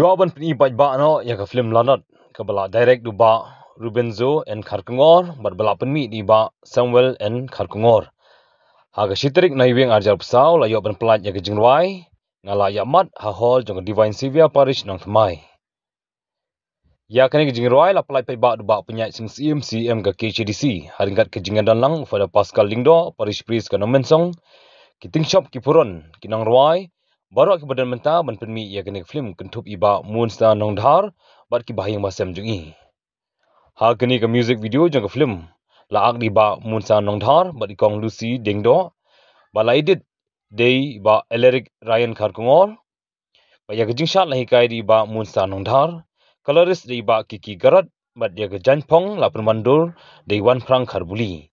Jawaban peni bajba no ya ka film lanat ka bala direct du ba Rubenzo and Kharkongor bat bala penmi di ba Samuel and Kharkongor. Ha ka sitrik na iweng arjar pesau la yo ban pelat ya ka jingwai ngala ya mat ha hol jong Divine Savior Parish nang thamai. Ya kani ka jingwai la pelat pai ba du ba penyai sing CM ka KCDC haringkat ka jingadan lang pada Pascal Lingdo Parish Priest ka nomensong kiting shop ki puron kinang ruai baru ki badan menta ban penmi ya kani film kentup iba monster nong dhar bat ki bahayang basam jungi. Ha kani ka music video jong ka film la ak di ba monster nong dhar bat ikong Lucy Dengdo ba la edit dei ba Eleric Ryan Kharkongor ba ya ka jingshot la hikai di ba monster nong dhar colorist di ba Kiki Garat bat ya ka janpong la permandur dei wan prang kharbuli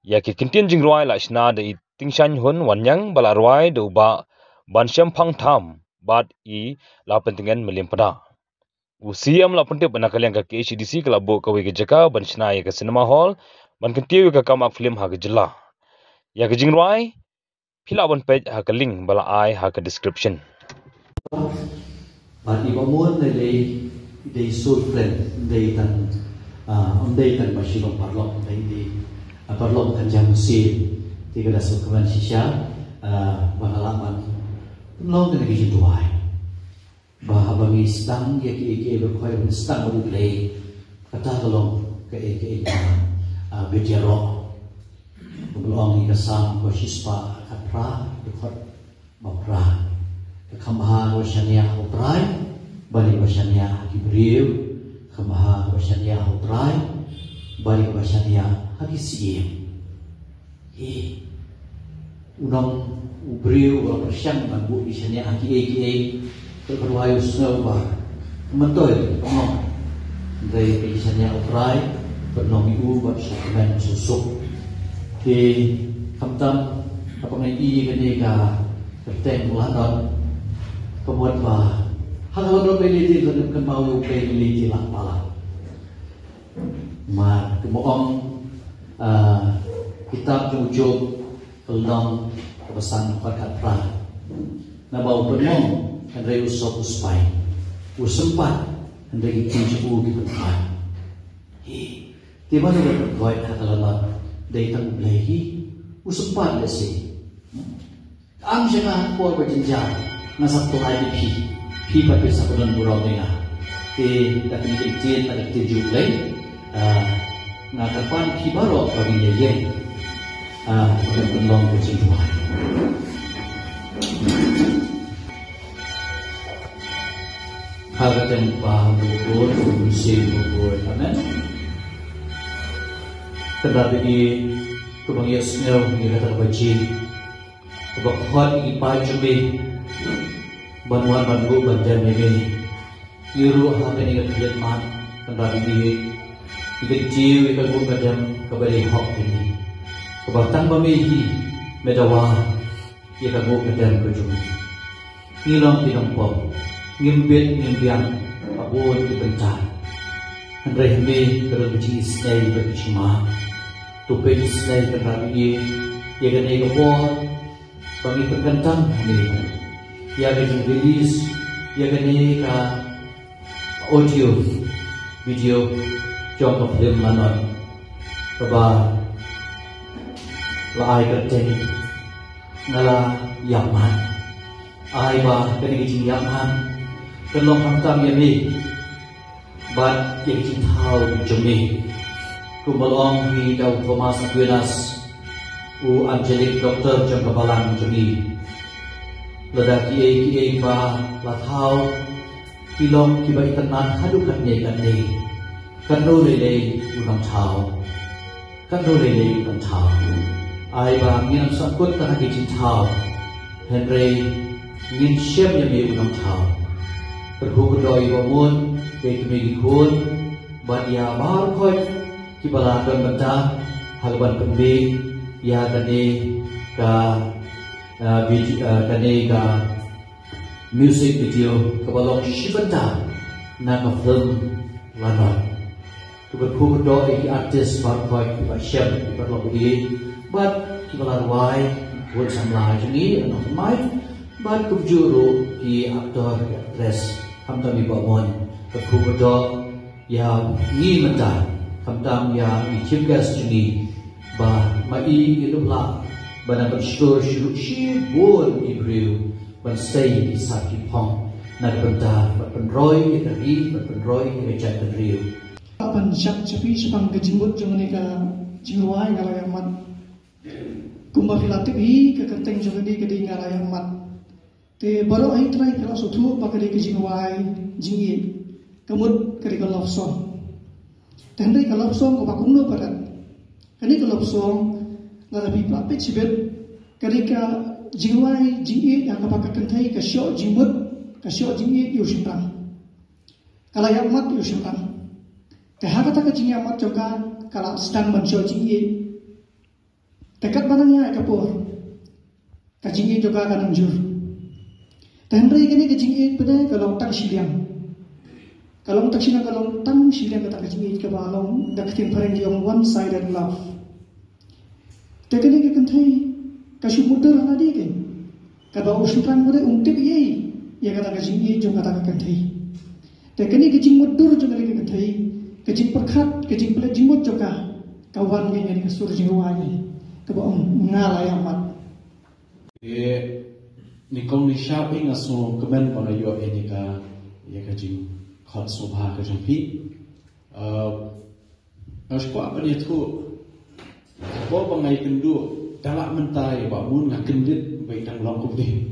ya ki kintin jingruai la shna dei tingshan hun wanyang bala ruai do ba bansyam phang tham bat I la pentingan melim pada usiam la pentip bana kalian ka KCDC kala bo ka we ka jaka ban shna ya ka cinema hall ban kentiu ka kam film ha ka jilla ya ka jingruai phila ban page ha ka link bala ai ha ka description but iba mo na they so friend they tan masyilong parlok they parlok kan jam si tiga dasar kawan sisya pengalaman long dengan kita tuai bahwa bagi stang ya ki berkoi stang boleh kata tolong ke bejero belong ni kasam ko sispa kapra dekot bapra kamaha wasyania utrai bali wasyania kibriu kamaha wasyania utrai bali wasyania hagisiem unang ubriu wa persyang mambu isanya aki terperwayu snowa mentoy ngom dari isanya utrai benong ibu buat sakmen susuk di kamtam apa ngai kene ka keteng uladon kemudian bah hal beli di kan mau beli di lakpala ma kemoong kitab tujuh pelang kepesan perkat pra na bau penong Andre usop uspai usempat Andre kijibu di tempat di mana berkoi halalat dari tang belahi usempat lesi ang jangan kuat berjenjang nasak tulai di pi pada sakulan burau dengar di datang kecil ada tujuh belai ngatakan pi baru bagi dia pada penolong kucing Tuhan. Harga tempat bubur, musim bubur, amen. Tetapi kebanyakan snow ni kata bajin, kebakuan ipajumi, banuan bandu banjar ini, iru hal ini kerjaan mat, tetapi kecil ikan bukan kembali hok ini. Kebatang pemihi medawa ia kamu kedan kejumi ngilang pinampok ngimbit ngimbiang abun dibentar Andre hemi kalau biji snai berkisma tupe snai kenali ia kena kebor kami berkentang hemi ia kena rilis ia kena audio video contoh film manon keba la ai kerteng ngala yaman ai ba kani gi yaman kelong hamtam yami bat ye gi thau jumi kumalong hi dau Thomas Aquinas u angelic doctor jong kabalang jumi ladaki ai ba la thau kilong ki ba itanan hadukan ne kan ne kanu le unang thau kanu le unang thau ai ba ngin sakut ta ki chin thao Henry ngin shem ya mi unang thao perhu doi wa mun ke mi khun ba dia bar khoi ki bala don banta halban pembe ya tane ka kane ka music video kabalong shibanta na ka film lana tu perhu doi artist bar khoi ki ba shem ki ba lo but kita why buat samlah jadi anak mai but kujuru di aktor actress hamtam iba mon kepu bedo ya ni mentai hamtam ya ni chimgas juni ba mai ilumla bana bersyukur syukur bon ibriu ban sei di saki pong na benda berpenroy dari berpenroy kejat riu Apan syak cepi sepang kejimut jangan ika jingruai ngalayan mat kumba filatik hi kekerteng jangan di kedi ngalayan mat te baru ahi trai kalau sutu bakal di kejingruai jingi kemud kedi kalau song tendai kalau song ko bakungno barat kani kalau song larabi plapit sibet kedi ka jingruai jingi yang kapaka kentai ka syok jimut ka syok jingi yushintang kalayan mat yushintang Tehaka tak kecing amat juga kalau sedang menjual jingi. Dekat mananya kapur. Kecing juga akan anjur. Dan mereka ini kecing pada kalau tak siliang. Kalau tak siliang kalau tang siliang kata kecing ke balong deketin pareng yang one sided love. Dekat ini kentai kasih mudah nadi kan. Kalau usulan mereka untuk ye, ya kata kecing juga kata kentai. Dekat ini kecing mudah juga lagi kentai. Kecing perkat, kecing pelet jimut juga kawan yang kasur jingruai kebaong ngalai amat. Nikong ni siapa yang asu kemen pada yo ini ka ya kecing khot subha kecing pi. Asyik apa dia tu? Bawa bangai kendu dalak mentai bangun ngah kendit baik dang longkup ni.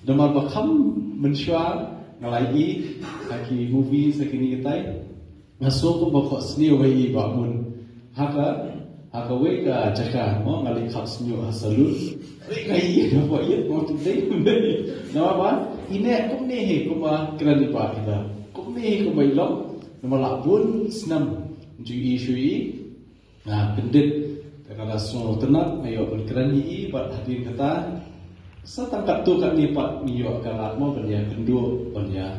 Demal bakam mensyuar ngalai kaki movie sekini kita masuk ke bawah seni wei bangun haka wei ka cakap mau ngalai kap seni asalul wei kai apa ia mau tu deh nama apa ini kum ni kuma kena lipat kita kum ni kuma ilong nama lakbun senam jui shui nah kendit kalau semua tenat ayo berkeran ni buat hadir kata setangkat tu kat ni pat mio kalat mo benda kendu benda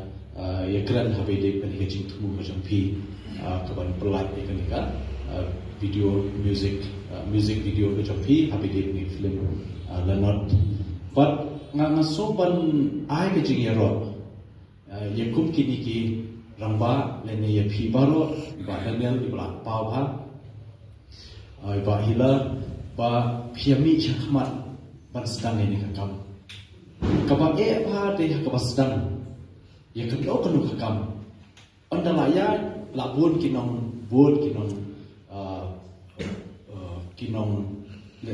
ya keren habis benda kecing tu macam pi kawan pelat ikan ikan video music video macam pi habis ni film Leonard but ngasuban ai kecing ya ro ya kum kini ki ramba lene ya pi baro ba Daniel ibla pau ha ba hila ba piami chakmat ban sedang ini kakam. Kabak apa deh kabak sedang. Ya kedua kenu kakam. Anda laya labun kinong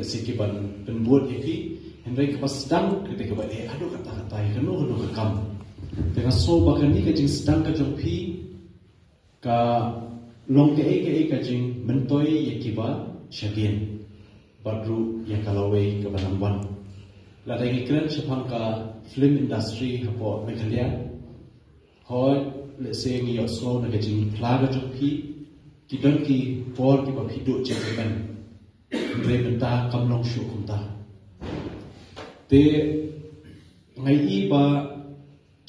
sikiban penbuat iki. Henry kabak sedang ketika kabak aduh kata-kata kenu kakam. Dengan so bahkan ni kajing sedang kajong pi ka long ke kajing mentoi yakiba syagin. Badru yang kalawai ke Banamban. Ladai keren sepang ke film industry hapo Meghalaya. Hoi let's say ngi yoslo na kajing plaga joki kidon ki por ki bapido jemen. Andre benta kamlong shu kumta. Te ngai ba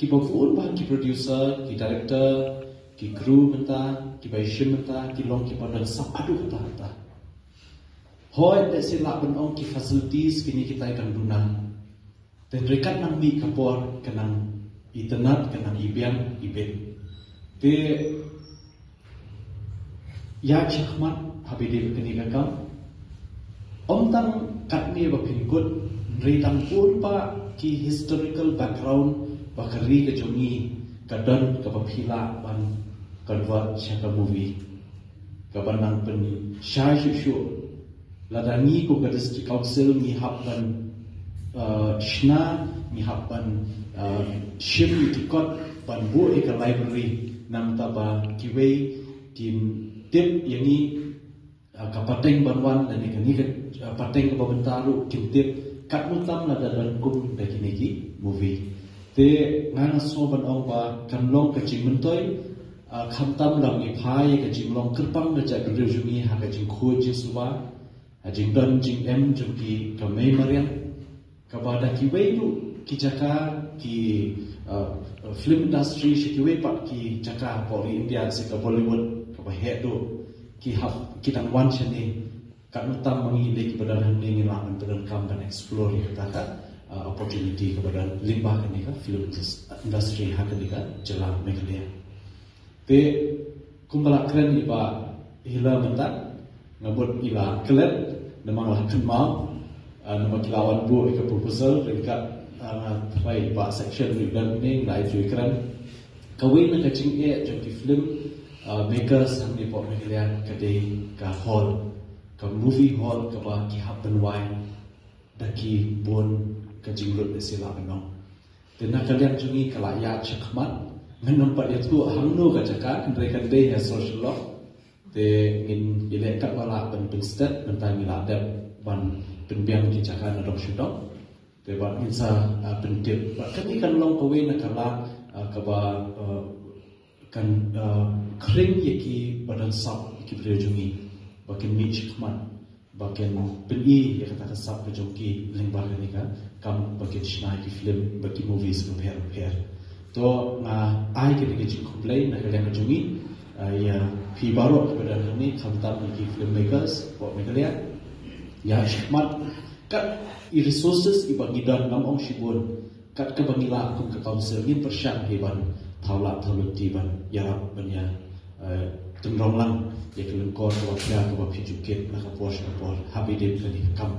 ki bafun ba ki producer, ki director, ki crew benta, ki baishim benta, ki long ki padang sapadu kata. Hoi tak silap benong ki facilities kini kita akan guna. Dan rekat nang bi kapor kenang internet kenang ibian ibin. Te ya chakmat habis kini kakam. Om tang kat ni bapin good. Ritang pun pa ki historical background bakari kejongi kadon kapapila ban kadwa syaka movie. Kabanang pen syai syushu. Ladani ko ke district council ni hapban shna ni hapban shim tikot ban bu ek library nam taba kiwei tim tip yani kapateng banwan dan ni pateng ke babentaru kim tip kat mutam lada dan kum bekiniki movie te ngan so ban ong ba kanlong kecing mentoi khamtam lam ni phai kecing long kerpang da ja rujungi ha kecing khoj suba Jing don jing em jum ki kamei mariam kabada ki weilu ki jaka ki film industry shi ki wei pat ki jaka poli India se ka Bollywood ka he do ki hap ki tang wan chane ka nutam mangi le ki badan ni ni la man badan kam ban explore ka ta opportunity kepada limbah ni kan film industri hak ni kan jelas Meghalaya. Te kumbala keren iba hila mentak ngabut ila kelet namang lah kenmal nama kilawan bu ika proposal dekat try iba section dan ni lai tu keren kawin nak kacing jadi film makers yang di pop Meghalaya kedai ka hall ka movie hall ka ba ki happen wine daki bon ka jinglut sila menong tena kalian jungi kalaya chakmat menompat itu hamno ka jaka mereka deh ya social law te in ile ka wala ben stat mentang ila ada ban penbiang ki jaka na dok shudok te ba insa pentip ba kami kan long kawe na kala ka ba kan kring yaki badan sap ki berjungi bakin mi chakmat bagian beli yang kata sab kejoki lingbar ni kan kam bagian snai di film bagi movies prepare to ai ke dikit complain nak kalian kejungi ya pi baru kepada ni khamtam bagi filmmakers buat Meghalaya ya khidmat kat resources ibagi dan ngam shibun kat ke bangila kum ke council ni persyak heban thaula thaluti ban ya banya tengdong lang ya keleng kor wakya ke bab hijuket nak pos habi de kali kam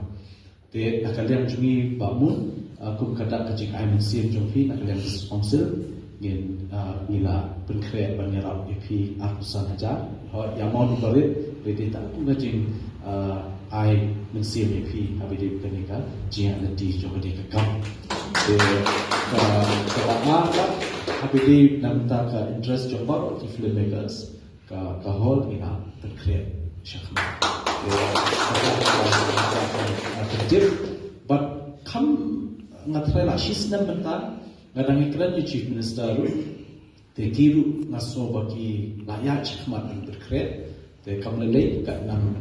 te nak kalian jungi bamun kum kata kecik ai mensin jongfi nak kalian sponsor ngin nila penkreat banyarap ep akusan aja yang mau dibarit beti tak kum kecik ai mensin ep habi de kali ka jia nanti coba de kam te ka habi de namta ka interest coba di filmmakers ka hall ina terkreat syakma terjib but kam ngatrai la shisnam benta ngadang ikran di chief minister te kiru ngaso bagi layak syakma terkreat te kam lele kat nang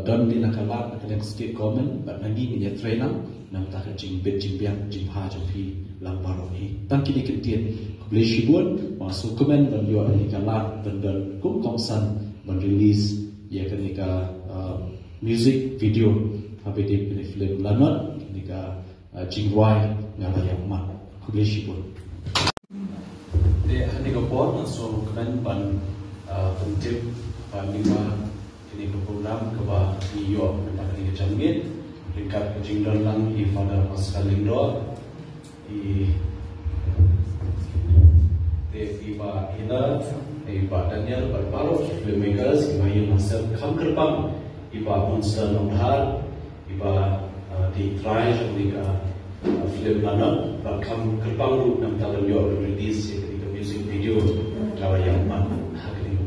dan di nakala kalian state government but nangi ni trainang nang tak jing bet jing biang jing ha jopi lang baro ni tangki dikentian boleh shibun masuk komen dan juga nikala dan kum kongsan dan release ya kenika music video habis di film lanot kenika jingwai ngalaya mat boleh shibun de kenika pon masuk komen ban penting ban lima kenika program keba iyo memang kenika jangit dekat jingdon lang di pada pasal lingdo di iba Hina, iba Daniel, berbaloi filmmakers, iba yang masuk kam kerbang, iba monster nomhar, iba di try ketika film lanot, kam kerbang tu nam tahu yo release ketika music video kalau yang mana hak ini